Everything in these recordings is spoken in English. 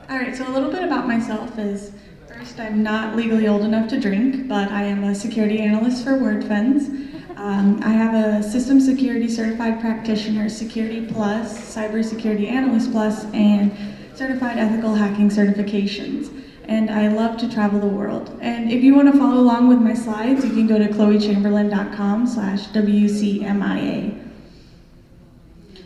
All right, so a little bit about myself is, first, I'm not legally old enough to drink, but I am a security analyst for Wordfence. I have a System Security Certified Practitioner, Security Plus, Cybersecurity Analyst Plus, and Certified Ethical Hacking certifications. And I love to travel the world. And if you want to follow along with my slides, you can go to chloechamberland.com/wcmia.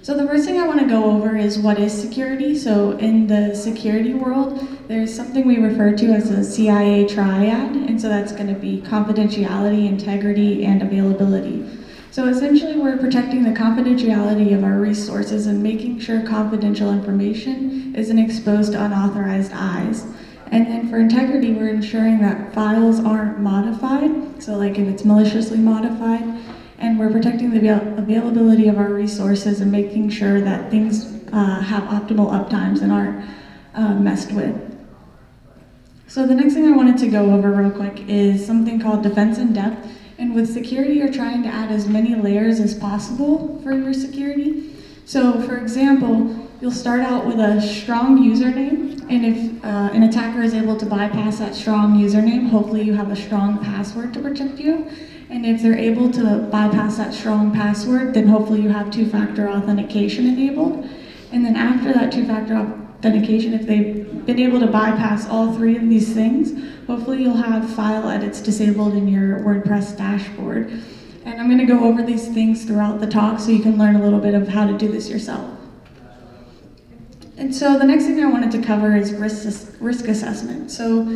So the first thing I want to go over is what is security. So in the security world, there's something we refer to as a CIA triad, and so that's going to be confidentiality, integrity, and availability. So essentially we're protecting the confidentiality of our resources and making sure confidential information isn't exposed to unauthorized eyes. And then for integrity, we're ensuring that files aren't modified, so like if it's maliciously modified, and we're protecting the availability of our resources and making sure that things have optimal uptimes and aren't messed with. So the next thing I wanted to go over real quick is something called defense in depth. And with security, you're trying to add as many layers as possible for your security. So for example, you'll start out with a strong username, and if an attacker is able to bypass that strong username, hopefully you have a strong password to protect you. And if they're able to bypass that strong password, then hopefully you have two-factor authentication enabled. And then after that two-factor authentication, if they've been able to bypass all three of these things, hopefully you'll have file edits disabled in your WordPress dashboard. And I'm going to go over these things throughout the talk so you can learn a little bit of how to do this yourself. And so the next thing I wanted to cover is risk assessment. So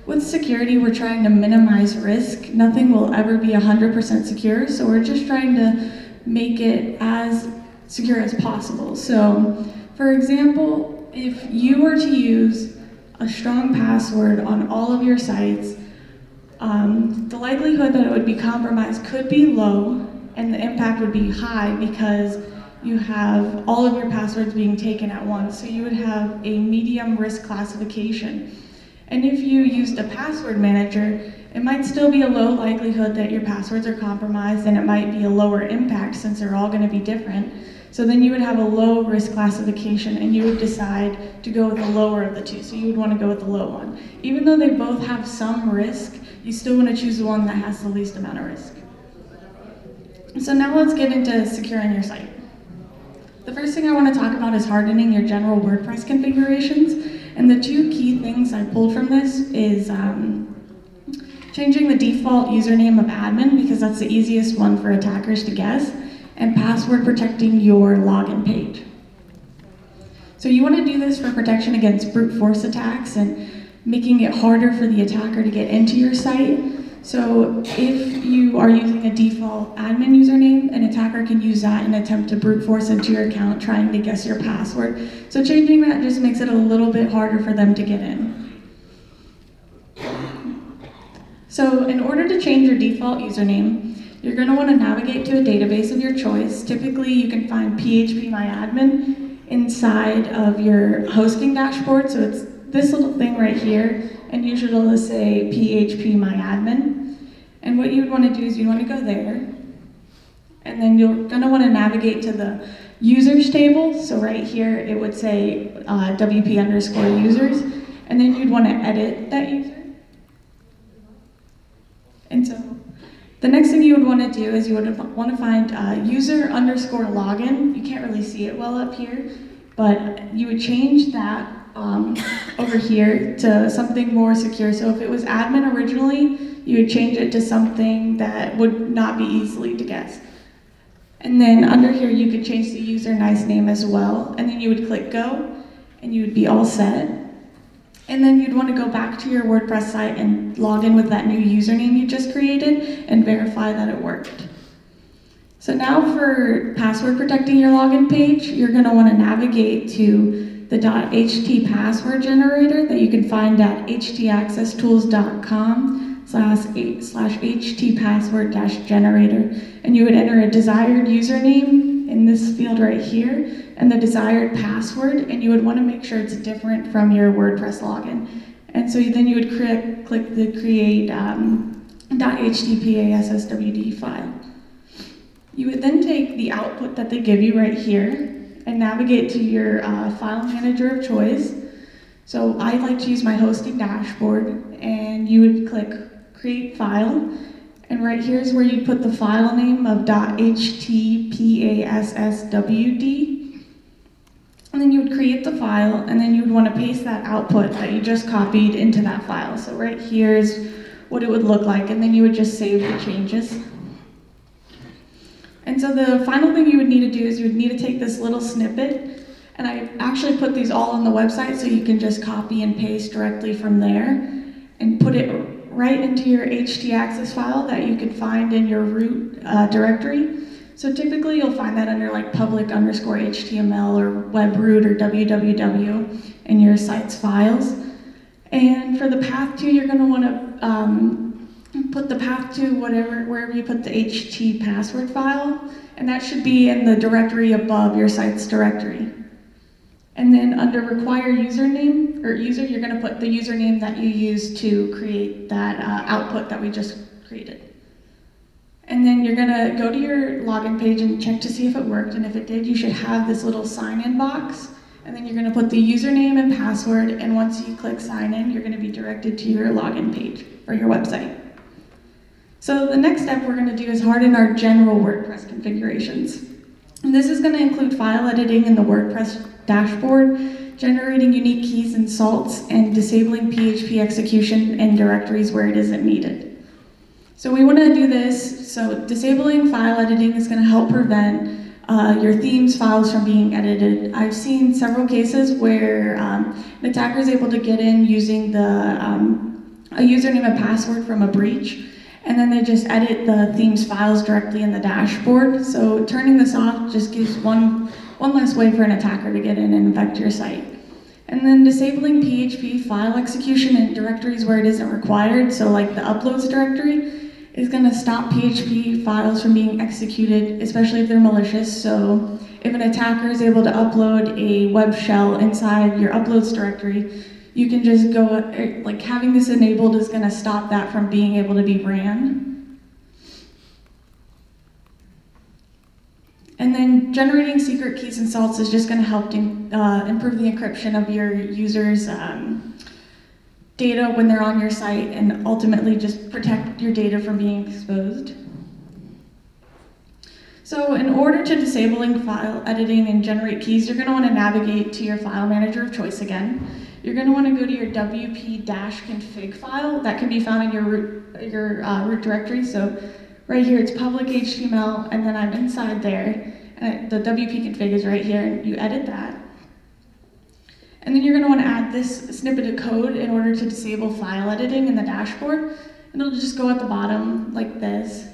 with security, we're trying to minimize risk. Nothing will ever be 100% secure, so we're just trying to make it as secure as possible. So, for example, if you were to use a strong password on all of your sites, the likelihood that it would be compromised could be low, and the impact would be high because you have all of your passwords being taken at once. So you would have a medium risk classification. And if you used a password manager, it might still be a low likelihood that your passwords are compromised, and it might be a lower impact since they're all going to be different. So then you would have a low risk classification, and you would decide to go with the lower of the two. So you would want to go with the low one. Even though they both have some risk, you still want to choose the one that has the least amount of risk. So now let's get into securing your site. The first thing I want to talk about is hardening your general WordPress configurations. And the two key things I pulled from this is changing the default username of admin, because that's the easiest one for attackers to guess, and password protecting your login page. So you want to do this for protection against brute force attacks and making it harder for the attacker to get into your site. So if you are using a default admin username, an attacker can use that and attempt to brute force into your account trying to guess your password. So changing that just makes it a little bit harder for them to get in. So in order to change your default username, you're going to want to navigate to a database of your choice. Typically you can find phpMyAdmin inside of your hosting dashboard. So it's this little thing right here, and usually it'll say phpMyAdmin. And what you would want to do is you want to go there, and then you're going to want to navigate to the users table. So right here it would say WP_users, and then you'd want to edit that user. And so the next thing you would want to do is you would want to find user_login. You can't really see it well up here, but you would change that over here to something more secure. So if it was admin originally, you would change it to something that would not be easily to guess. And then under here, you could change the user nice name as well. And then you would click go, and you would be all set. And then you'd want to go back to your WordPress site and log in with that new username you just created and verify that it worked. So now for password protecting your login page, you're going to want to navigate to the .ht password generator that you can find at htaccesstools.com/ht password-generator. And you would enter a desired username in this field right here and the desired password, and you would want to make sure it's different from your WordPress login. And so then you would click the create .htpasswd file. You would then take the output that they give you right here and navigate to your file manager of choice. So I like to use my hosting dashboard, and you would click Create File, and right here is where you put the file name of .htpasswd, and then you would create the file, and then you would want to paste that output that you just copied into that file. So right here is what it would look like, and then you would just save the changes. And so the final thing you would need to do is you would need to take this little snippet, and I actually put these all on the website so you can just copy and paste directly from there and put it right into your htaccess file that you can find in your root directory. So typically you'll find that under like public_HTML or web root or www in your site's files. And for the path to, you're going to want to put the path to wherever you put the HT password file, and that should be in the directory above your site's directory. And then under require username or user, you're going to put the username that you used to create that output that we just created. And then you're going to go to your login page and check to see if it worked, and if it did, you should have this little sign-in box. And then you're going to put the username and password, and once you click sign in, you're going to be directed to your login page for your website. So the next step we're going to do is harden our general WordPress configurations. And this is going to include file editing in the WordPress dashboard, generating unique keys and salts, and disabling PHP execution in directories where it isn't needed. So we want to do this, so disabling file editing is going to help prevent your theme's files from being edited. I've seen several cases where an attacker is able to get in using a username and password from a breach, and then they just edit the theme's files directly in the dashboard. So turning this off just gives one less way for an attacker to get in and infect your site. And then disabling PHP file execution in directories where it isn't required, so like the uploads directory, is going to stop PHP files from being executed, especially if they're malicious. So if an attacker is able to upload a web shell inside your uploads directory, you can just go, like having this enabled is going to stop that from being able to be ran. And then generating secret keys and salts is just going to help improve the encryption of your users' data when they're on your site, and ultimately just protect your data from being exposed. So in order to disabling file editing and generate keys, you're going to want to navigate to your file manager of choice again. You're going to want to go to your wp-config file that can be found in your root directory. So right here it's public HTML, and then I'm inside there, and the wp-config is right here, and you edit that. And then you're going to want to add this snippet of code in order to disable file editing in the dashboard. And it'll just go at the bottom like this.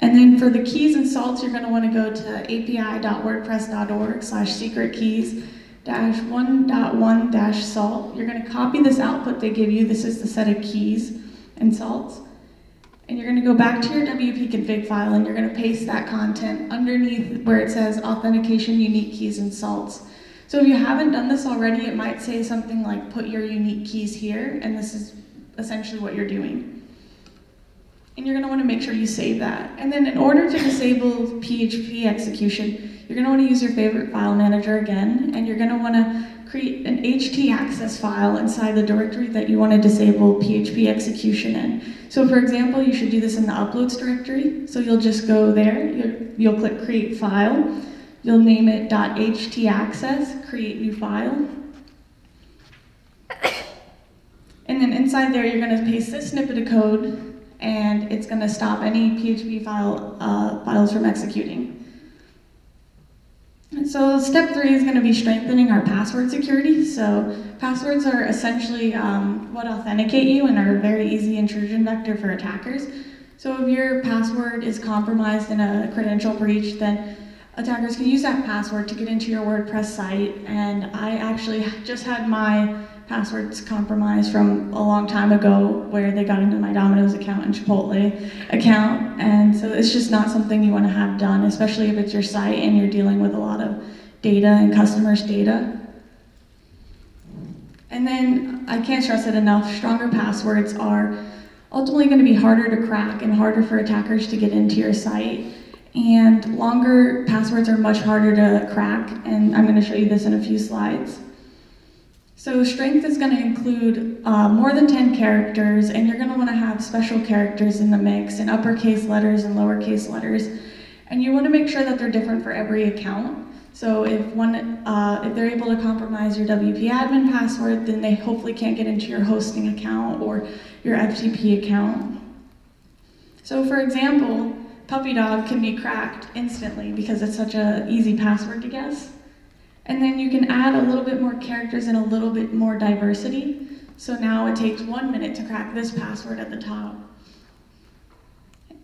And then for the keys and salts, you're going to want to go to api.wordpress.org/secret-keys-1.1-salt. You're going to copy this output they give you. This is the set of keys and salts. And you're going to go back to your wp-config file, and you're going to paste that content underneath where it says authentication, unique keys, and salts. So if you haven't done this already, it might say something like put your unique keys here, and this is essentially what you're doing. And you're going to want to make sure you save that. And then in order to disable PHP execution, you're going to want to use your favorite file manager again, and you're going to want to create an htaccess file inside the directory that you want to disable PHP execution in. So for example, you should do this in the uploads directory. So you'll just go there, you'll click create file, you'll name it .htaccess, create new file. And then inside there, you're going to paste this snippet of code, and it's going to stop any PHP files from executing. And so step 3 is going to be strengthening our password security. So passwords are essentially what authenticate you and are a very easy intrusion vector for attackers. So if your password is compromised in a credential breach, then attackers can use that password to get into your WordPress site. And I actually just had my passwords compromised from a long time ago where they got into my Domino's account and Chipotle account. And so it's just not something you want to have done, especially if it's your site and you're dealing with a lot of data and customers' data. And then I can't stress it enough, stronger passwords are ultimately going to be harder to crack and harder for attackers to get into your site. And longer passwords are much harder to crack, and I'm going to show you this in a few slides. So strength is going to include more than 10 characters, and you're going to want to have special characters in the mix, and uppercase letters and lowercase letters. And you want to make sure that they're different for every account. So if they're able to compromise your WP admin password, then they hopefully can't get into your hosting account or your FTP account. So for example, puppy dog can be cracked instantly because it's such an easy password to guess. And then you can add a little bit more characters and a little bit more diversity. So now it takes 1 minute to crack this password at the top.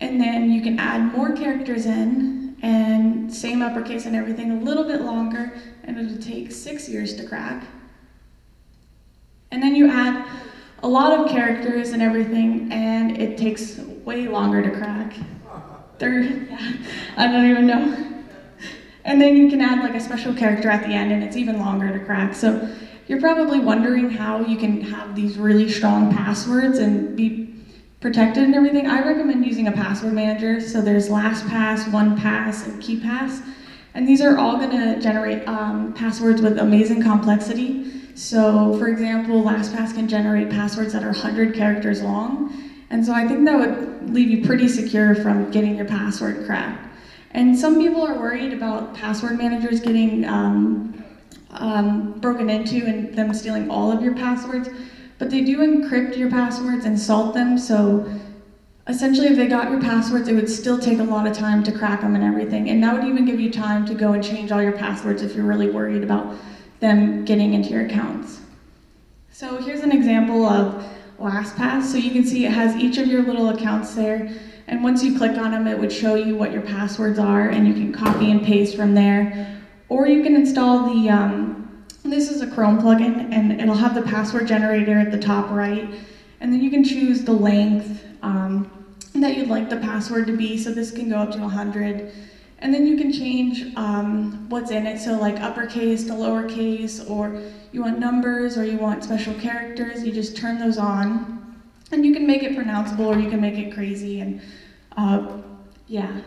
And then you can add more characters in, and same uppercase and everything, a little bit longer, and it'll take 6 years to crack. And then you add a lot of characters and everything, and it takes way longer to crack. I don't even know. And then you can add like a special character at the end, and it's even longer to crack. So you're probably wondering how you can have these really strong passwords and be protected and everything. I recommend using a password manager. So there's LastPass, OnePass, and KeePass. And these are all gonna generate passwords with amazing complexity. So for example, LastPass can generate passwords that are 100 characters long. And so I think that would leave you pretty secure from getting your password cracked. And some people are worried about password managers getting broken into and them stealing all of your passwords. But they do encrypt your passwords and salt them, so essentially if they got your passwords, it would still take a lot of time to crack them and everything, and that would even give you time to go and change all your passwords if you're really worried about them getting into your accounts. So here's an example of LastPass. So you can see it has each of your little accounts there, and once you click on them, it would show you what your passwords are, and you can copy and paste from there. Or you can install the this is a Chrome plugin, and it'll have the password generator at the top right. And then you can choose the length that you'd like the password to be. So this can go up to 100. And then you can change what's in it. So like uppercase to lowercase, or you want numbers, or you want special characters. You just turn those on. And you can make it pronounceable, or you can make it crazy. And yeah.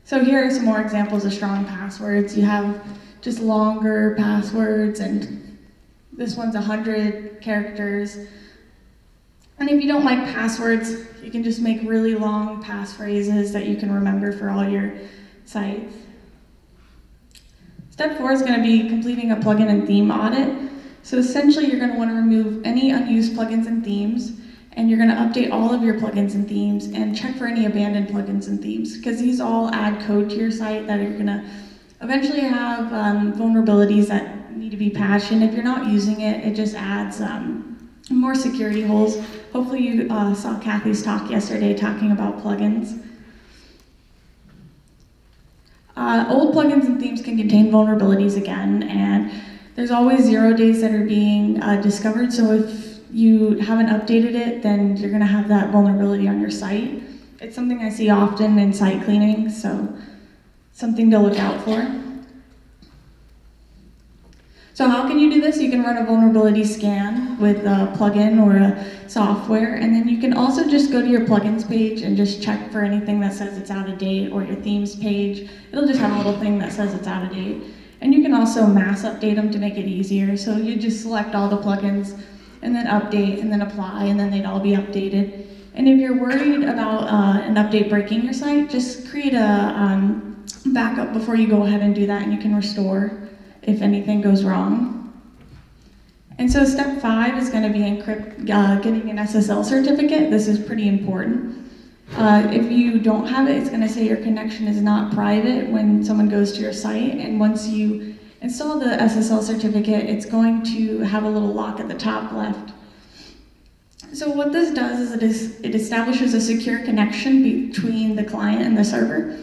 So here are some more examples of strong passwords. You have just longer passwords, and this one's 100 characters. And if you don't like passwords, you can just make really long passphrases that you can remember for all your sites. Step 4 is going to be completing a plugin and theme audit. So essentially you're going to want to remove any unused plugins and themes, and you're going to update all of your plugins and themes and check for any abandoned plugins and themes, because these all add code to your site that are going to eventually have vulnerabilities that need to be patched, and if you're not using it, it just adds more security holes. Hopefully you saw Kathy's talk yesterday talking about plugins. Old plugins and themes can contain vulnerabilities again, and there's always 0 days that are being discovered, so if you haven't updated it, then you're going to have that vulnerability on your site. It's something I see often in site cleaning, so something to look out for. So how can you do this? You can run a vulnerability scan with a plugin or a software, and then you can also just go to your plugins page and just check for anything that says it's out of date, or your themes page. It'll just have a little thing that says it's out of date. And you can also mass update them to make it easier. So you just select all the plugins and then update and then apply, and then they'd all be updated. And if you're worried about an update breaking your site, just create a backup before you go ahead and do that, and you can restore if anything goes wrong. And so step 5 is going to be getting an SSL certificate. This is pretty important. If you don't have it, it's going to say your connection is not private when someone goes to your site, and once you install the SSL certificate, it's going to have a little lock at the top left. So what this does is it establishes a secure connection between the client and the server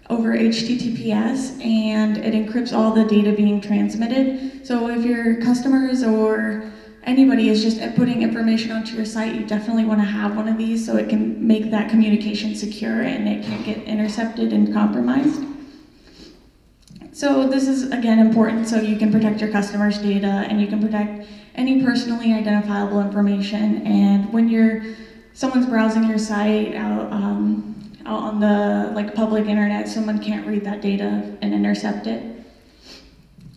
over HTTPS, and it encrypts all the data being transmitted. So if your customers or anybody is just putting information onto your site, you definitely want to have one of these so it can make that communication secure and it can't get intercepted and compromised. So this is, again, important so you can protect your customers' data and you can protect any personally identifiable information. And when someone's browsing your site out on the public internet, someone can't read that data and intercept it.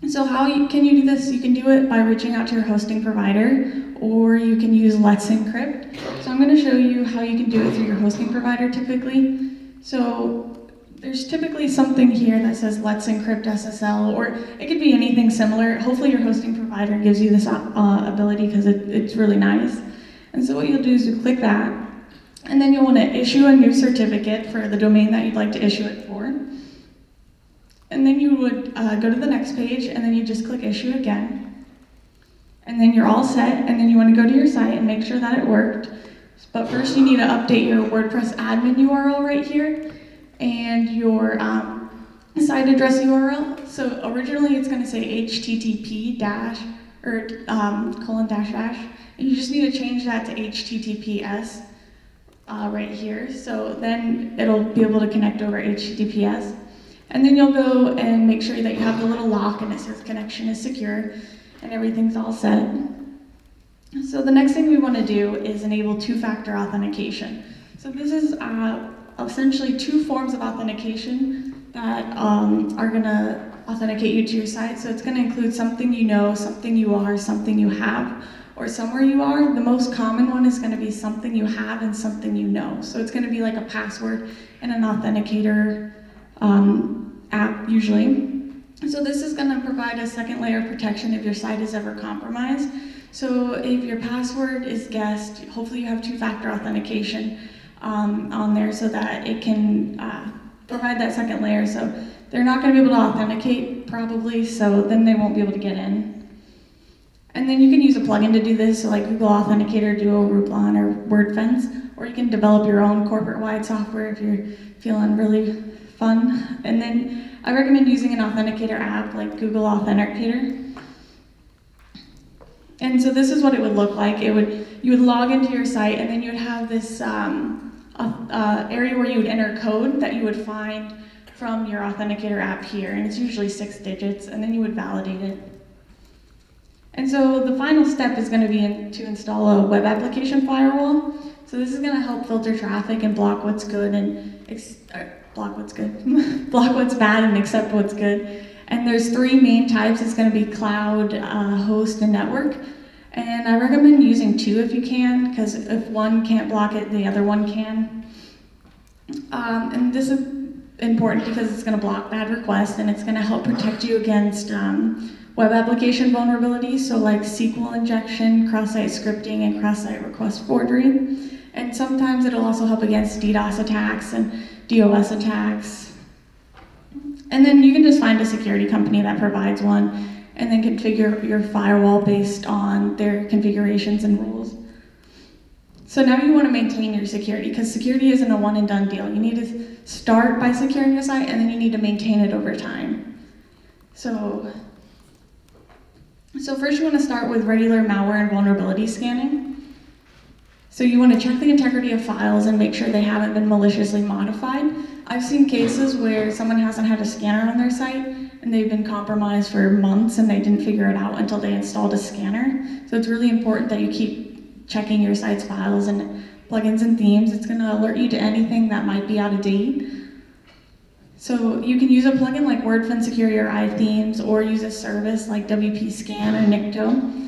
So can you do this? You can do it by reaching out to your hosting provider, or you can use Let's Encrypt. So I'm going to show you how you can do it through your hosting provider typically. So there's typically something here that says Let's Encrypt SSL, or it could be anything similar. Hopefully your hosting provider gives you this ability because it's really nice. And so what you'll do is you click that, and then you'll want to issue a new certificate for the domain that you'd like to issue it for. And then you would go to the next page, and then you just click issue again. And then you're all set, and then you want to go to your site and make sure that it worked. But first you need to update your WordPress admin URL right here, and your site address URL. So originally it's going to say http dash, or colon dash dash, and you just need to change that to https right here. So then it'll be able to connect over HTTPS. And then you'll go and make sure that you have the little lock and it says connection is secure and everything's all set. So the next thing we want to do is enable two-factor authentication. So this is essentially two forms of authentication that are going to authenticate you to your site. So it's going to include something you know, something you are, something you have, or somewhere you are. The most common one is going to be something you have and something you know. So it's going to be like a password and an authenticator app usually. So this is going to provide a second layer of protection if your site is ever compromised. So if your password is guessed, hopefully you have two-factor authentication on there so that it can provide that second layer. So they're not going to be able to authenticate probably, so then they won't be able to get in. And then you can use a plugin to do this, so like Google Authenticator, Duo, Rootlon, or Wordfence, or you can develop your own corporate-wide software if you're feeling really fun. And then I recommend using an authenticator app like Google Authenticator. And so this is what it would look like. You would log into your site, and then you would have this area where you would enter code that you would find from your authenticator app here, and it's usually 6 digits, and then you would validate it. And so the final step is going to be to install a web application firewall. So this is going to help filter traffic and block what's good and block what's good, block what's bad and accept what's good. And there's 3 main types. It's going to be cloud, host, and network. And I recommend using 2 if you can, because if one can't block it, the other one can. And this is important because it's going to block bad requests, and it's going to help protect you against web application vulnerabilities, so like SQL injection, cross-site scripting, and cross-site request forgery. And sometimes it'll also help against DDoS attacks and DOS attacks. And then you can just find a security company that provides one, and then configure your firewall based on their configurations and rules. So now you want to maintain your security, because security isn't a one and done deal. You need to start by securing your site, and then you need to maintain it over time. So first you want to start with regular malware and vulnerability scanning. So you want to check the integrity of files and make sure they haven't been maliciously modified. I've seen cases where someone hasn't had a scanner on their site and they've been compromised for months and they didn't figure it out until they installed a scanner. So it's really important that you keep checking your site's files and plugins and themes. It's going to alert you to anything that might be out of date. So you can use a plugin like Wordfence Secure Your iThemes, or use a service like WP Scan or Nikto.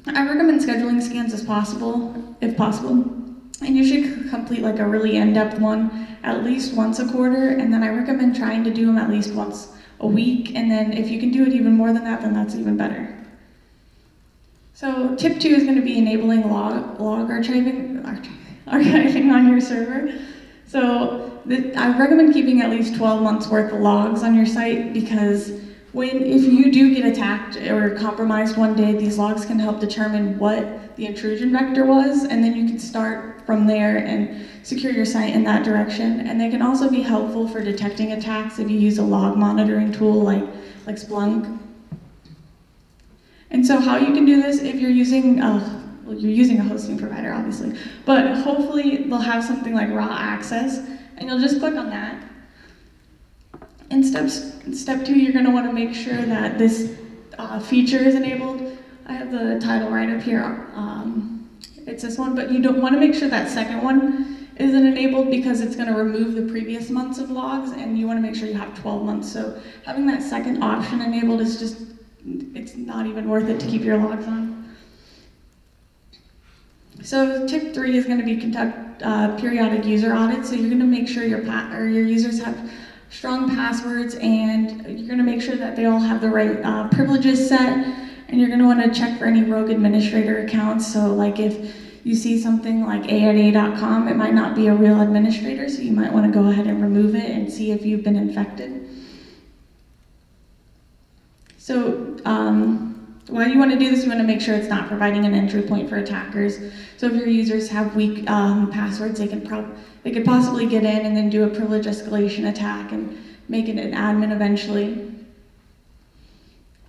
I recommend scheduling scans if possible, and you should complete like a really in-depth one at least once a quarter, and then I recommend trying to do them at least once a week, and then if you can do it even more than that, then that's even better. So tip 2 is going to be enabling log archiving on your server. So I recommend keeping at least 12 months worth of logs on your site, because if you do get attacked or compromised one day, these logs can help determine what the intrusion vector was, and then you can start from there and secure your site in that direction. And they can also be helpful for detecting attacks if you use a log monitoring tool like Splunk. And so how you can do this, if you're using you're using a hosting provider, obviously, but hopefully they'll have something like raw access, and you'll just click on that. In step 2, you're going to want to make sure that this feature is enabled. I have the title right up here. It's this one, but you don't want to make sure that second one isn't enabled because it's going to remove the previous months of logs, and you want to make sure you have 12 months. So having that second option enabled is just, it's not even worth it to keep your logs on. So tip 3 is going to be conduct periodic user audits. So you're going to make sure your users have strong passwords, and you're going to make sure that they all have the right privileges set, and you're going to want to check for any rogue administrator accounts. So like if you see something like a@a.com, it might not be a real administrator, so you might want to go ahead and remove it and see if you've been infected. So why you want to do this, you want to make sure it's not providing an entry point for attackers. So if your users have weak passwords, they could possibly get in and then do a privilege escalation attack and make it an admin eventually.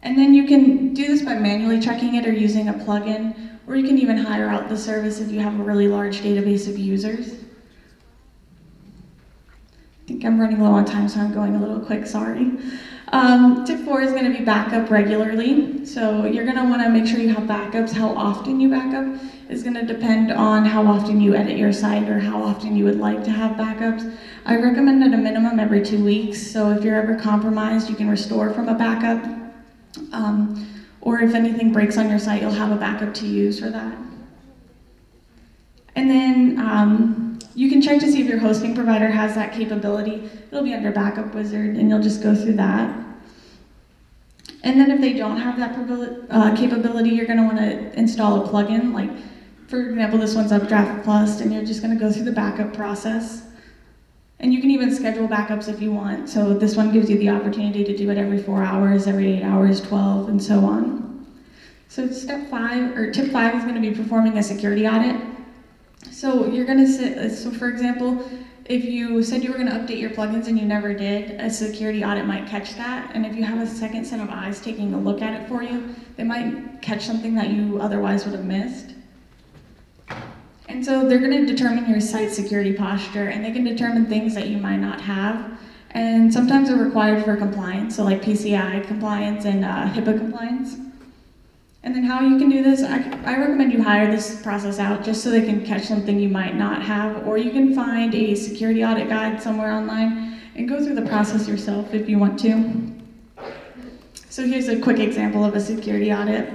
And then you can do this by manually checking it or using a plugin, or you can even hire out the service if you have a really large database of users. I think I'm running low on time, so I'm going a little quick, sorry. Tip 4 is going to be backup regularly. So you're going to want to make sure you have backups. How often you backup is going to depend on how often you edit your site or how often you would like to have backups. I recommend at a minimum every 2 weeks. So if you're ever compromised, you can restore from a backup. Or if anything breaks on your site, you'll have a backup to use for that. And then you can check to see if your hosting provider has that capability. It'll be under Backup Wizard, and you'll just go through that. And then if they don't have that capability, you're going to want to install a plugin. Like, for example, this one's Updraft Plus, and you're just going to go through the backup process. And you can even schedule backups if you want. So this one gives you the opportunity to do it every 4 hours, every 8 hours, 12, and so on. So tip 5 is going to be performing a security audit. So you're going to so for example, if you said you were going to update your plugins and you never did, a security audit might catch that. And if you have a second set of eyes taking a look at it for you, they might catch something that you otherwise would have missed. And so they're going to determine your site security posture, and they can determine things that you might not have. And sometimes they're required for compliance, so like PCI compliance and HIPAA compliance. And then how you can do this, I recommend you hire this process out just so they can catch something you might not have, or you can find a security audit guide somewhere online and go through the process yourself if you want to. So here's a quick example of a security audit.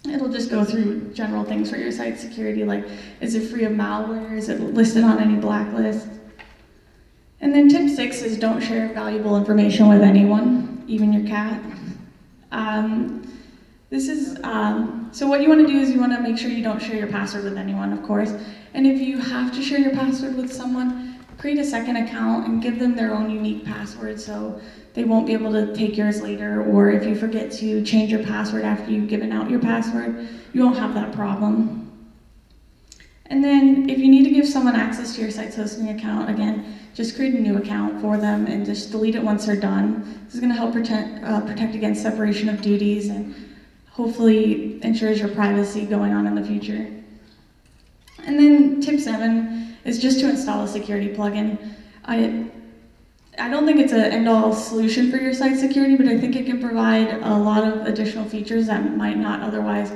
It'll just go through general things for your site security, like is it free of malware, is it listed on any blacklist? And then tip 6 is don't share valuable information with anyone, even your cat. So what you want to do is you want to make sure you don't share your password with anyone, of course. And if you have to share your password with someone, create a second account and give them their own unique password so they won't be able to take yours later, or if you forget to change your password after you've given out your password, you won't have that problem. And then if you need to give someone access to your site's hosting account, again, just create a new account for them and just delete it once they're done. This is going to help protect against separation of duties and hopefully ensures your privacy going on in the future. And then tip 7 is just to install a security plugin. I don't think it's an end-all solution for your site security, but I think it can provide a lot of additional features that might not otherwise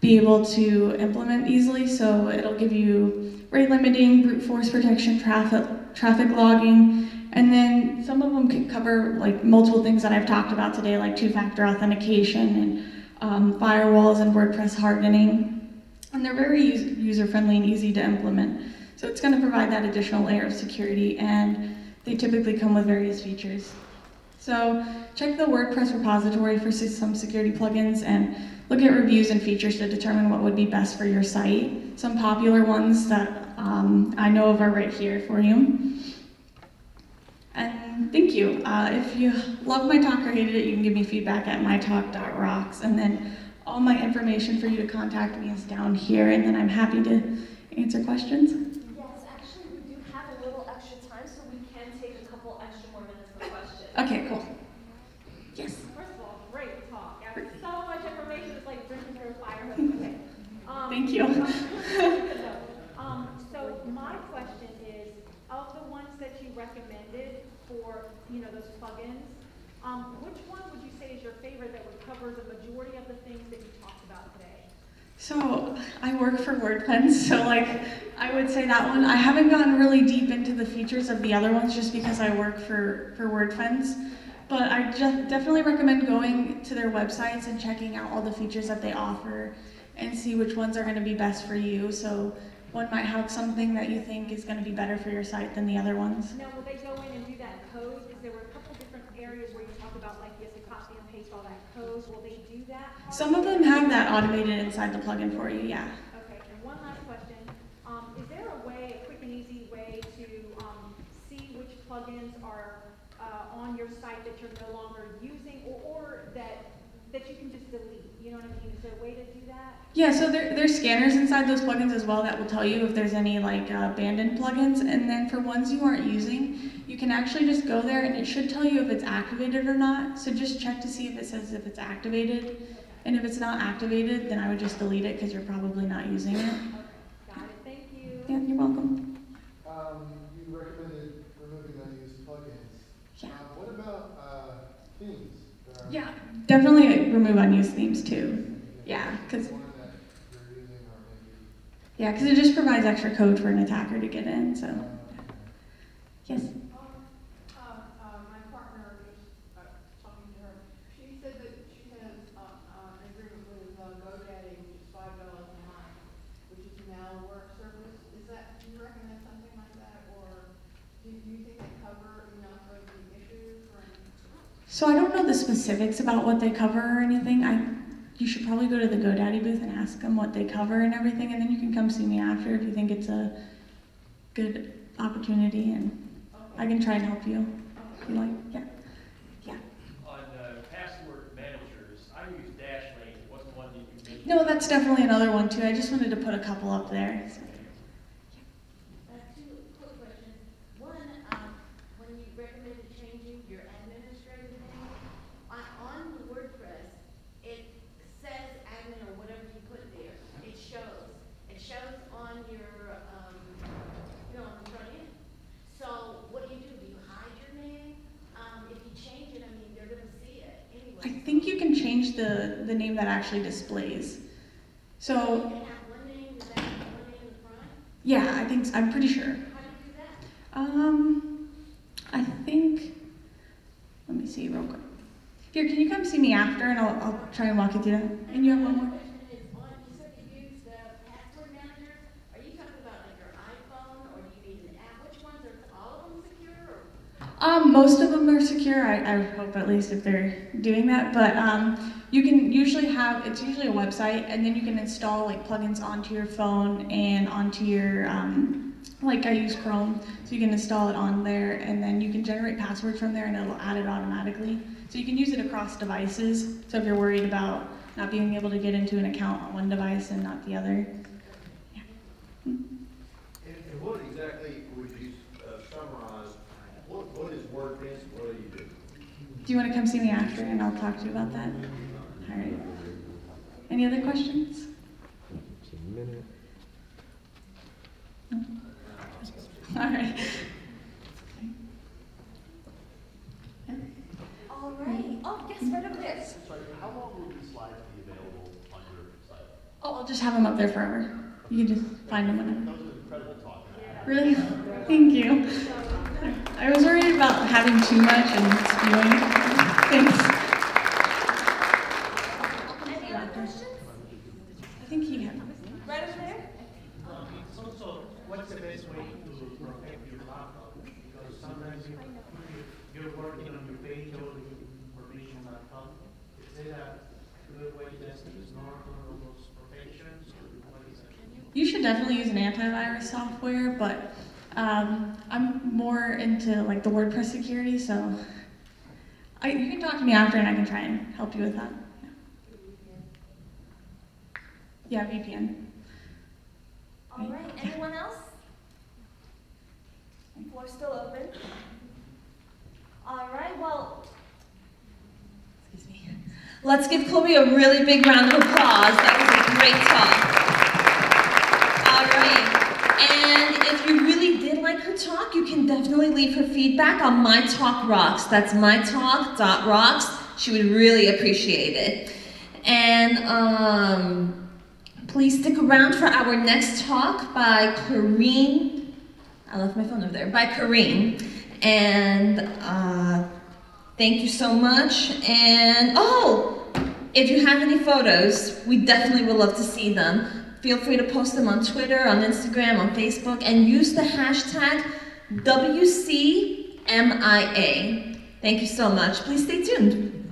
be able to implement easily. So it'll give you rate limiting, brute force protection, traffic logging, and then some of them can cover like multiple things that I've talked about today, like two-factor authentication and firewalls and WordPress hardening. And they're very user-friendly and easy to implement. So it's going to provide that additional layer of security, and they typically come with various features. So check the WordPress repository for some security plugins and look at reviews and features to determine what would be best for your site. Some popular ones that I know of are right here for you. And thank you. If you loved my talk or hated it, you can give me feedback at mytalk.rocks, and then all my information for you to contact me is down here, and then I'm happy to answer questions. Okay, cool. Yes. First of all, great talk. After so much information, it's like drinking through a fire hose. Okay. Thank you. So my question is, of the ones that you recommended for, those plugins, which one would you say is your favorite that would cover the majority of the things that you talked about today? So I work for Wordfence, so like I would say that one. I haven't gotten really deep into the features of the other ones just because I work for Wordfence. But I definitely recommend going to their websites and checking out all the features that they offer and see which ones are going to be best for you. So one might have something that you think is going to be better for your site than the other ones. Now, will they go in and do that code? Because there were a couple different areas where you talk about like you have to copy and paste all that code. Will they do that? Some of them have that automated inside the plugin for you, yeah. Okay, and one last question. Is there a way, a quick and easy way to see which plugins are on your site that you're no longer using or that you can just delete? You know what I mean? Is there a way to do that? Yeah, so there's scanners inside those plugins as well that will tell you if there's any like abandoned plugins, and then for ones you aren't using, you can actually just go there and it should tell you if it's activated or not. So just check to see if it says if it's activated, and if it's not activated, then I would just delete it because you're probably not using it. Got it, thank you. Yeah, you're welcome. You recommended removing unused plugins. Yeah. What about themes? Yeah, definitely remove unused themes too. Yeah, because it just provides extra code for an attacker to get in. So, yes. My partner was talking to her. She said that she has an agreement with GoDaddy, which is $5 a month, which is now a work service. Is that? Do you recommend something like that, or do you think they cover enough of the issues? So I don't know the specifics about what they cover or anything. You should probably go to the GoDaddy booth and ask them what they cover and everything, and then you can come see me after if you think it's a good opportunity, and I can try and help you. If you like, yeah. On password managers, I use Dashlane. What's the one that you mentioned? No, that's definitely another one too. I just wanted to put a couple up there. So. Two quick questions. One, when you recommended changing your administrative name, on the WordPress, it says admin or whatever you put there. It shows. It shows on your, on the front end. So what do? Do you hide your name? If you change it, I mean, they're going to see it anyway. I think you can change the name that actually displays. So. You can have one name with that, one name in the front? Yeah, I think I'm pretty sure. How do you do that? I think. Let me see real quick. Here, can you come see me after, and I'll try and walk you through that. And you have one more. You said you use the password manager. Are you talking about like your iPhone, or do you need an app? Which ones are all of them secure? Or? Most of them are secure. I hope at least if they're doing that. But you can usually it's usually a website, and then you can install like plugins onto your phone and onto your like I use Chrome, so you can install it on there, and then you can generate passwords from there, and it'll add it automatically. So you can use it across devices. So if you're worried about not being able to get into an account on one device and not the other. Yeah. And what exactly would you summarize? What is Wordfence? What do you do? Do you want to come see me after, and I'll talk to you about that? All right. Any other questions? No? All right. All right. Oh, yes, right over there. Sorry, how long will these slides be available on your site? Oh, I'll just have them up there forever. You can just find them whenever. That was an incredible talk. Really? Thank you. I was worried about having too much and spewing. Thanks. Any other questions? I think he had. Right over there? So, what's the best way to protect your laptop? Because sometimes you're working on your page or the information not come. Is there a good way just to ignore all those protections? Or what is it? You should definitely use an antivirus software, but I'm more into like the WordPress security, so you can talk to me after and I can try and help you with that. Yeah, VPN. All right. Anyone else? Floor's still open. All right. Well, excuse me. Let's give Chloe a really big round of applause. That was a great talk. All right. And if you really did like her talk, you can definitely leave her feedback on My Talk Rocks. That's mytalk.rocks. She would really appreciate it. And Please stick around for our next talk by Kareen. I left my phone over there. By Kareen. And thank you so much. And oh, if you have any photos, we definitely would love to see them. Feel free to post them on Twitter, on Instagram, on Facebook, and use the hashtag WCMIA. Thank you so much. Please stay tuned.